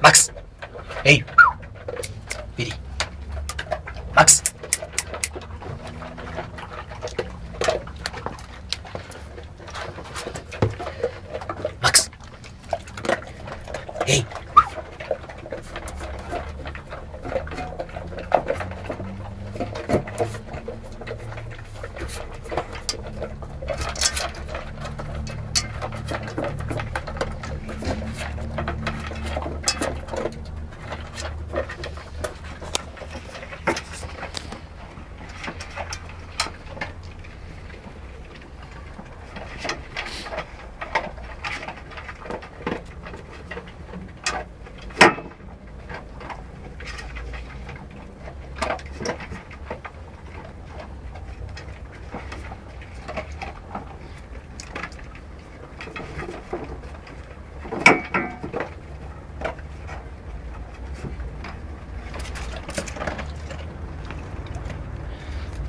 Max! Ej! Vidi. Max! Max! Ej!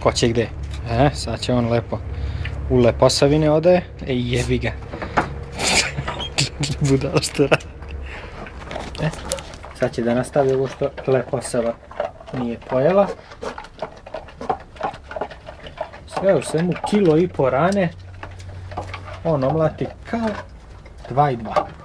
Ko će gdje? Sad će on lepo u Le Posavine ode. Ej, jebi ga. Budala što radi. Sad će da nastavi ovo što Le Posava nije pojela. Sve u svemu 1,5 kg rane. On omlati kao 2 i 2.